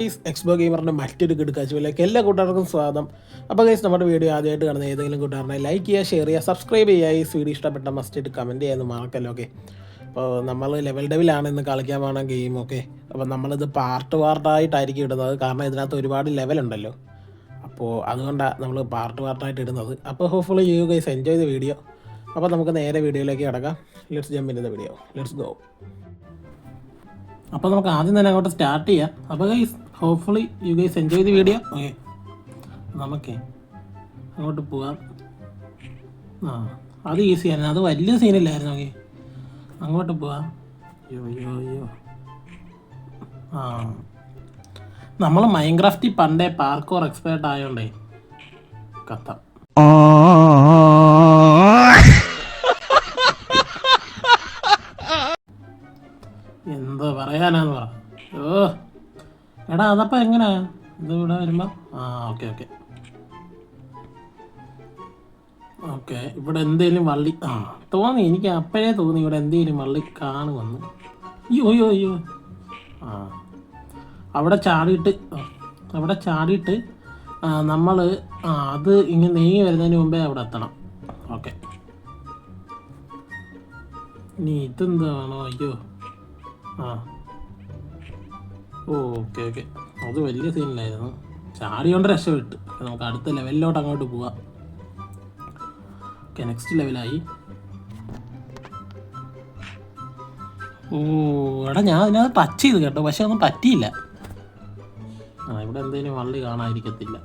Expo ഗെയിമറിൻ്റെ മറ്റൊരു കിടക്കാച്ചുവിലേക്ക് എല്ലാ കൂട്ടുകാർക്കും സ്വാഗതം. അപ്പോൾ ഗൈസ്, നമ്മുടെ വീഡിയോ ആദ്യമായിട്ട് കാണുന്ന ഏതെങ്കിലും കൂട്ടുകാരനെ ലൈക്ക് ചെയ്യുക, ഷെയർ ചെയ്യുക, സബ്സ്ക്രൈബ് ചെയ്യുക. ഈ വീഡിയോ ഇഷ്ടപ്പെട്ട മസ്റ്റായിട്ട് കമൻറ്റ് ചെയ്യാമെന്ന് മറക്കല്ലോ. ഓക്കെ, അപ്പോൾ നമ്മൾ ലെവൽ ഡെവിലാണ് ഇന്ന് കളിക്കാൻ പോകുന്ന ഗെയിം. ഓക്കെ, അപ്പോൾ നമ്മളിത് പാർട്ടായിട്ടായിരിക്കും ഇടുന്നത്, കാരണം ഇതിനകത്ത് ഒരുപാട് ലെവലുണ്ടല്ലോ. അപ്പോൾ അതുകൊണ്ടാണ് നമ്മൾ പാർട്ടായിട്ട് ഇടുന്നത്. അപ്പോൾ hopefully you guys enjoy the video. അപ്പോൾ നമുക്ക് നേരെ വീഡിയോയിലേക്ക് കിടക്കാം. Let's jump in the video, let's go. അപ്പോൾ നമുക്ക് ആദ്യം തന്നെ അങ്ങോട്ട് സ്റ്റാർട്ട് ചെയ്യാം. അപ്പോൾ guys, hopefully you guys enjoy the video. Okay, നമുക്ക് അങ്ങോട്ട് പോവാം. അത് ഈസിയായിരുന്നു, അത് വലിയ സീനില്ലായിരുന്നു. ഓക്കെ, അങ്ങോട്ട് പോവാം. അയ്യോ നമ്മൾ മൈൻക്രാഫ്റ്റിൽ പണ്ടേ പാർക്കോർ എക്സ്പേർട്ട് ആയതുകൊണ്ടേ കത്ത എന്തോ പറയാനാന്ന് പറ. എടാ, അതപ്പോൾ എങ്ങനെയാ ഇത് ഇവിടെ വരുമ്പോൾ? ഓക്കെ ഇവിടെ എന്തേലും വള്ളി തോന്നി, എനിക്ക് അപ്പോഴേ തോന്നി ഇവിടെ എന്തേലും വള്ളി കാണുമെന്ന്. അയ്യോ അവിടെ ചാടിയിട്ട് നമ്മൾ അത് ഇങ്ങനെ നീങ്ങി വരുന്നതിന് മുമ്പേ അവിടെ എത്തണം. ഓക്കെ, ഇനി ഇതെന്താണോ? അയ്യോ ഓക്കെ അത് വലിയ സീനിലായിരുന്നു. ചാടിയോണ്ട് രക്ഷപ്പെട്ട്. നമുക്ക് അടുത്ത ലെവലിലോട്ട് അങ്ങോട്ട് പോവാം. ഓക്കെ, നെക്സ്റ്റ് ലെവലായി. എടാ, ഞാൻ അതിനകത്ത് ടച്ച് ചെയ്ത് കേട്ടോ, പക്ഷെ ഒന്നും പറ്റിയില്ല. ഇവിടെ എന്തെങ്കിലും വള്ളി കാണാതിരിക്കത്തില്ല.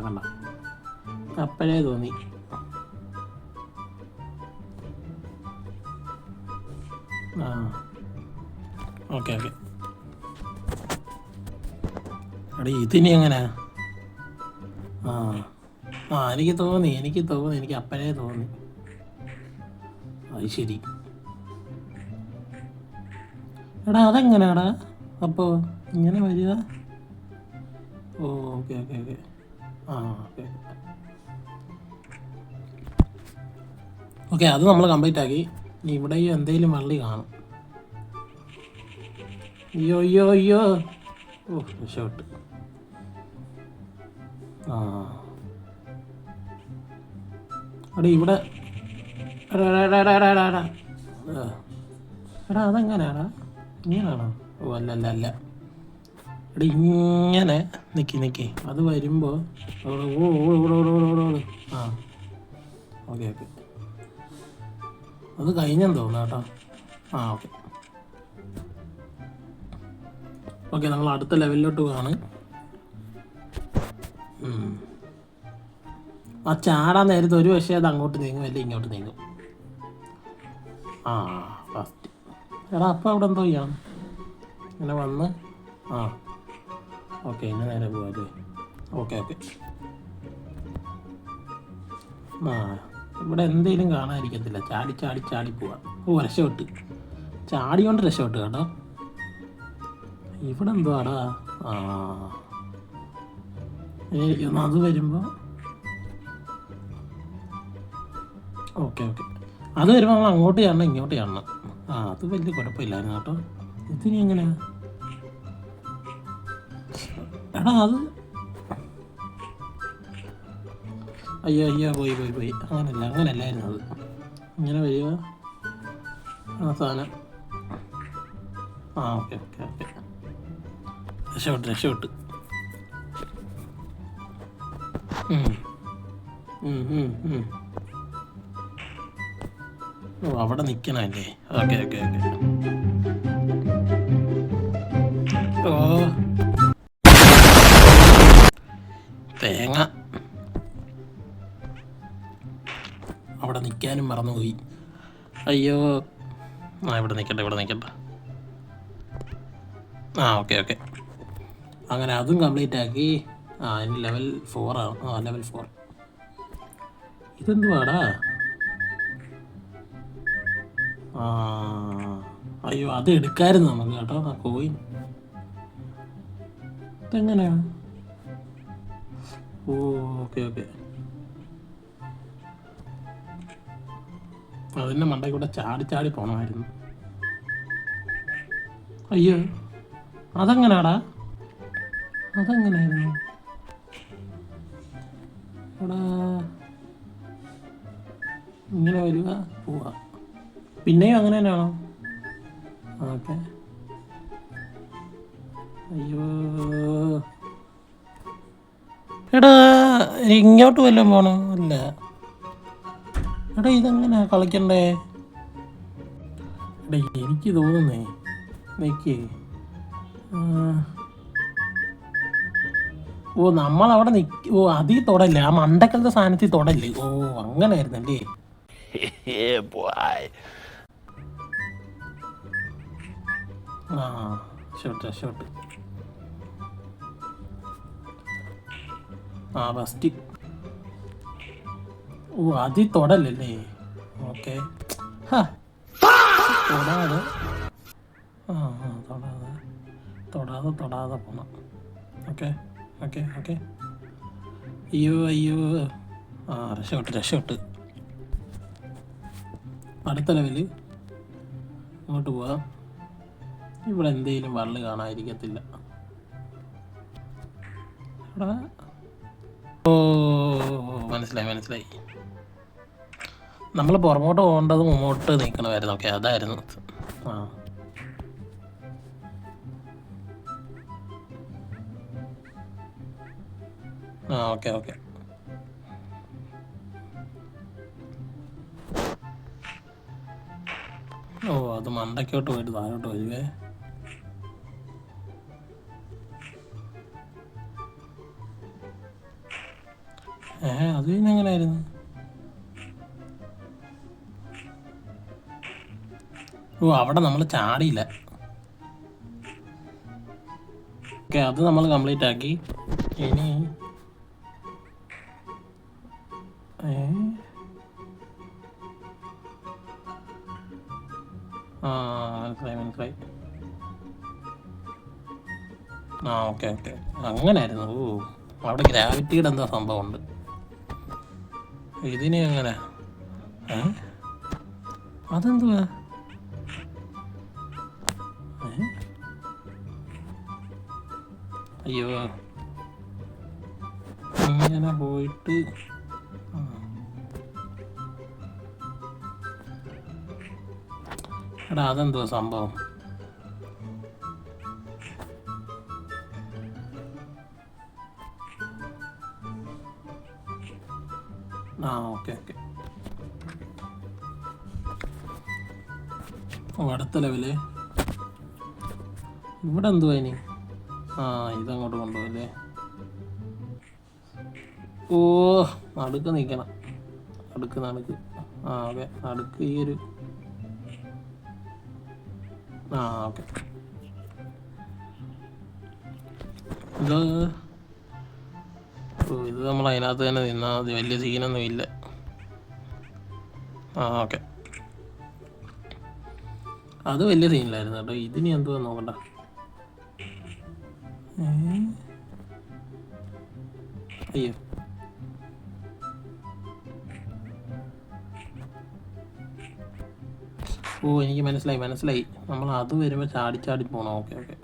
കണ്ട അപ്പോഴേ തോന്നി. ഓക്കെ എടാ, ഇതിനി എങ്ങനെ? എനിക്ക് തോന്നി, എനിക്ക് അപ്പോഴേ തോന്നി. അത് ശരി. എടാ, അതെങ്ങനെയാടാ അപ്പോൾ ഇങ്ങനെ വരിക? ഓക്കെ ഓക്കെ, അത് നമ്മൾ കംപ്ലീറ്റ് ആക്കി. ഇനി ഇവിടെയും എന്തെങ്കിലും വള്ളി കാണും. അയ്യോ രക്ഷപ്പെട്ട്. അവിടെ ഇവിടെ എടാ, അതെങ്ങനെയാടാ? ഇങ്ങനെയാണോ? അല്ല എടാ, ഇങ്ങനെ നിൽക്കി അത് വരുമ്പോൾ ഓക്കെ അത് കഴിഞ്ഞെന്ന് തോന്നുന്നു കേട്ടോ. ഓക്കെ നമ്മൾ അടുത്ത ലെവലിലോട്ട് പോവാണ്. ചാടാൻ നേരത്തെ ഒരു പക്ഷേ അത് അങ്ങോട്ട് നീങ്ങും, അല്ലെങ്കിൽ ഇങ്ങോട്ട് നീങ്ങും. ഫസ്റ്റ് എടാ, അപ്പം അവിടെ എന്തോ ചെയ്യണം? ഇങ്ങനെ വന്ന് ഓക്കെ, ഇങ്ങനെ നേരെ പോവാല്ലേ? ഓക്കെ ഇവിടെ എന്തെങ്കിലും കാണാതിരിക്കത്തില്ല. ചാടി പോവാം. രക്ഷപ്പെട്ട്. ചാടിയോണ്ട് രക്ഷപ്പെട്ട് കേട്ടോ. ഇവിടെ എന്തുവാടാ? അത് വരുമ്പോൾ ഓക്കെ അത് വരുമ്പോൾ നമ്മൾ അങ്ങോട്ട് ചെയ്യണം, ഇങ്ങോട്ട് ചെയ്യണം. അത് വലിയ കുഴപ്പമില്ലായിരുന്നു കേട്ടോ. ഇതിനി എങ്ങനെയാ? എടാ, അത് അയ്യോ പോയി. അങ്ങനല്ലായിരുന്നു അത്. ഇങ്ങനെ വരിക സാധനം. ഓക്കെ രക്ഷപ്പെട്ട്. അവിടെ നിൽക്കണല്ലേ? ഓക്കെ തേങ്ങ അവിടെ നിൽക്കാനും മറന്നുപോയി. അയ്യോ, ഇവിടെ നിൽക്കട്ടെ. ഓക്കെ അങ്ങനെ അതും കംപ്ലീറ്റ് ആക്കി. ഇനി ലെവൽ 4 ആണ്. ലെവൽ 4. ഇതെന്തുവാടാ? അയ്യോ, അത് എടുക്കാമായിരുന്നു നമുക്ക് കേട്ടോ, ആ കോയിൻ. ഇതെങ്ങനെയാണ്? ഓക്കെ അതിൻ്റെ മണ്ടയിൽ കൂടെ ചാടി പോകണമായിരുന്നു. അയ്യോ, അതെങ്ങനാടാ? അതെങ്ങനെയായിരുന്നു എടാ? ഇങ്ങനെ വരിക പോവാ, പിന്നെയും അങ്ങനെ തന്നെയാണോ? ഓക്കെ. അയ്യോ എടാ, ഇങ്ങോട്ട് വല്ലതും പോണോ? അല്ല എടാ, ഇതെങ്ങനെയാ കളിക്കണ്ടേ? എടാ എനിക്ക് തോന്നുന്നേ, നിൽക്കേ. ഓ നമ്മളവിടെ ഓ അതീ തൊടല്ലേ, ആ മണ്ടക്കലത്തെ സാധനത്തിൽ തൊടല്ലേ? ഓ അങ്ങനെ ആയിരുന്നല്ലേ? ആ ഷോട്ട്. ആ ഫസ്റ്റ്. ഓ അതീ തൊടല്ലേ? ഓക്കെ. തൊടാതെ തൊടാതെ പോണം. ഓക്കെ. അയ്യോ. ആ രക്ഷപ്പെട്ട്. അടുത്ത ലെവല് അങ്ങോട്ട് പോവാം. ഇവിടെ എന്തെങ്കിലും വള്ളി കാണാതിരിക്കത്തില്ല. ഓ മനസ്സിലായി. നമ്മൾ പുറമോട്ട് പോകേണ്ടത് മുമ്പോട്ട് നിൽക്കണമായിരുന്നു. ഓക്കെ, അതായിരുന്നു. ഓക്കെ. ഓ അത് മണ്ടയ്ക്കോട്ട് പോയിട്ട് താഴോട്ട് വരുവേ. അത് പിന്നെ എങ്ങനെയായിരുന്നു? ഓ അവിടെ നമ്മൾ ചാടിയില്ല. ഓക്കെ, അത് നമ്മൾ കംപ്ലീറ്റ് ആക്കി. ഇനി മനസ്സിലായി. ഓക്കെ. അങ്ങനെയായിരുന്നു. ഓ അവിടെ ഗ്രാവിറ്റിയുടെ എന്താ സംഭവം ഉണ്ട്. ഇതിനെ എങ്ങനെ? അതെന്തുവാ? അയ്യോ, ഇങ്ങനെ പോയിട്ട് എടാ അതെന്തുവാ സംഭവം? ഓക്കെ. അടുത്ത ലെവല് ഇവിടെ എന്തുവാ ഇനി? ഇതങ്ങോട്ട് കൊണ്ടുപോകല്ലേ? ഓ നടുക്ക് നിൽക്കണം. നടുക്ക്. ഓക്കെ, നടുക്ക് ഈ ഒരു. ഓക്കെ. ഇത് നമ്മൾ അതിനകത്ത് തന്നെ നിന്നാൽ മതി, വലിയ സീനൊന്നും ഇല്ല. ഓക്കെ, അത് വലിയ സീനിലായിരുന്നു കേട്ടോ. ഇതിനി എന്തുവാ നോക്കണ്ട. അയ്യോ, ഓ എനിക്ക് മനസ്സിലായി. നമ്മൾ അത് വരുമ്പോൾ ചാടി പോകണം. ഓക്കെ.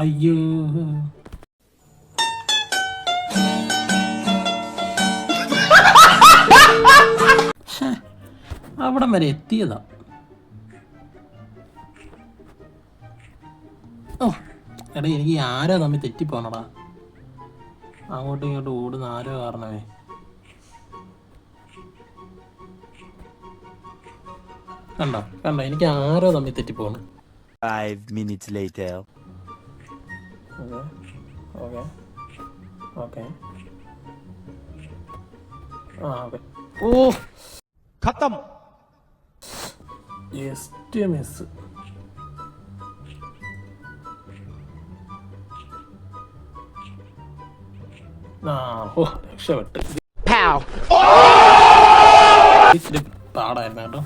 അയ്യോ, അവിടം വരെ എത്തിയതാ. എടാ എനിക്ക് ആരോ തമ്മിൽ തെറ്റിപ്പോണടാ. അങ്ങോട്ടും ഇങ്ങോട്ടും ഓടുന്ന ആരോ കാരണമേ. കണ്ടോ എനിക്ക് ആരോ തമ്മിൽ തെറ്റിപ്പോണ്. 5 minutes later. ഓക്കെ. ഓ खत्म. Just miss. രക്ഷപ്പെട്ട്. ഇച്ചിരി പാടായിരുന്നു കേട്ടോ.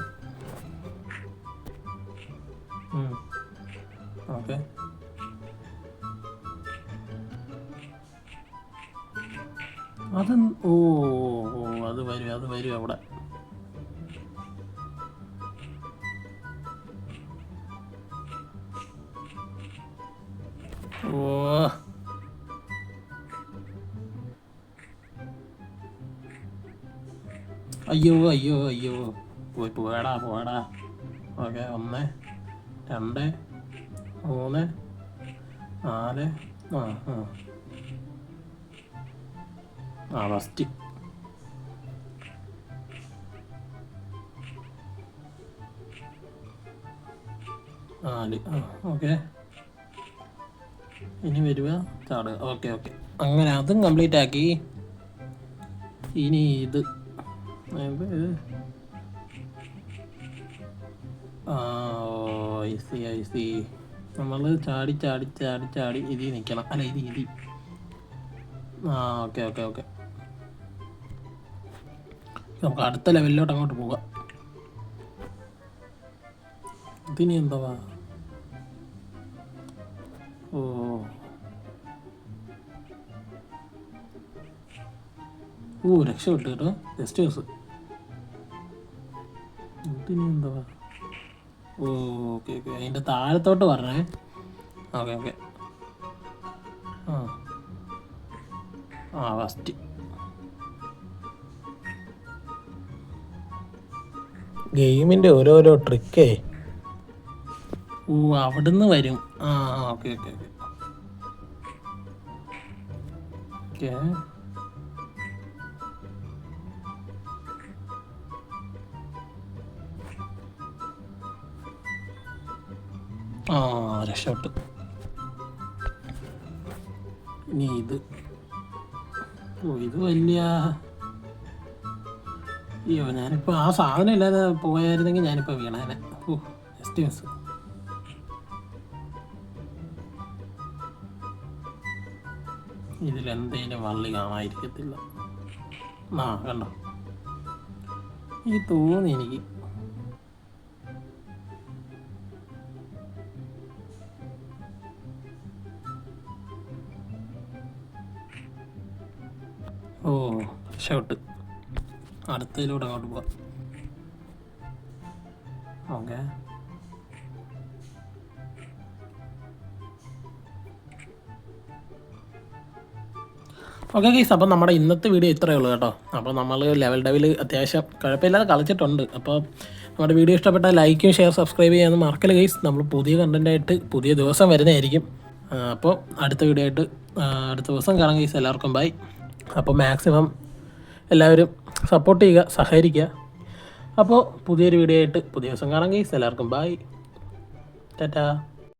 ഓക്കെ. അത് അത് വരും അവിടെ. ഓ അയ്യോ അയ്യോ അയ്യോ പോടാ. Okay 1 2 3 4 first 4 okay. ഇനി വരിക ചാടുക. ഓക്കെ അങ്ങനെ അതും കംപ്ലീറ്റ് ആക്കി. ഇനി ഇത് ഐ സി നമ്മൾ ചാടി ഇതിൽ നിൽക്കണം. അല്ല ഇത് ഓക്കെ നമുക്ക് അടുത്ത ലെവലിലോട്ട് അങ്ങോട്ട് പോകാം. ഇതിനി എന്താ? രക്ഷപ്പെട്ടു കേട്ടോ. Just use. ഇതിനി എന്താ? ഓക്കെ അതിൻ്റെ താഴത്തോട്ട് പറഞ്ഞേ. ഓക്കെ ഫസ്റ്റ് ഗെയിമിൻ്റെ ഓരോരോ ട്രിക്കേ അവിടുന്ന് വരും. ഓക്കെ രക്ഷപ്പെട്ടു. ഇനി ഇത് വലിയ ഞാനിപ്പോൾ ആ സാധനം ഇല്ലാതെ പോയായിരുന്നെങ്കിൽ ഞാനിപ്പോൾ വീണേനെ. Just miss. ഇതിലെന്തേലും വള്ളി കാണാതിരിക്കത്തില്ല. കണ്ടോ ഈ തോന്നി എനിക്ക്. ഷോട്ട്. അടുത്തതിലൂടെ അങ്ങോട്ട് പോവാം. ഓക്കെ ഗൈസ്, അപ്പോൾ നമ്മുടെ ഇന്നത്തെ വീഡിയോ ഇത്രയേ ഉള്ളൂ കേട്ടോ. അപ്പോൾ നമ്മൾ ലെവൽ ഡെവിൽ അത്യാവശ്യം കുഴപ്പമില്ലാതെ കളിച്ചിട്ടുണ്ട്. അപ്പോൾ നമ്മുടെ വീഡിയോ ഇഷ്ടപ്പെട്ടാൽ ലൈക്കും ഷെയർ സബ്സ്ക്രൈബ് ചെയ്യാമെന്ന് മറക്കല് ഗൈസ്. നമ്മൾ പുതിയ കണ്ടൻറ്റായിട്ട് പുതിയ ദിവസം വരുന്നതായിരിക്കും. അപ്പോൾ അടുത്ത വീഡിയോ ആയിട്ട് അടുത്ത ദിവസം കാണാം ഗൈസ്. എല്ലാവർക്കും ബൈ. അപ്പോൾ മാക്സിമം എല്ലാവരും സപ്പോർട്ട് ചെയ്യുക, സഹകരിക്കുക. അപ്പോൾ പുതിയൊരു വീഡിയോ ആയിട്ട് പുതിയ ദിവസം കാണാം ഗൈസ്. എല്ലാവർക്കും ബൈ. ടാറ്റാ.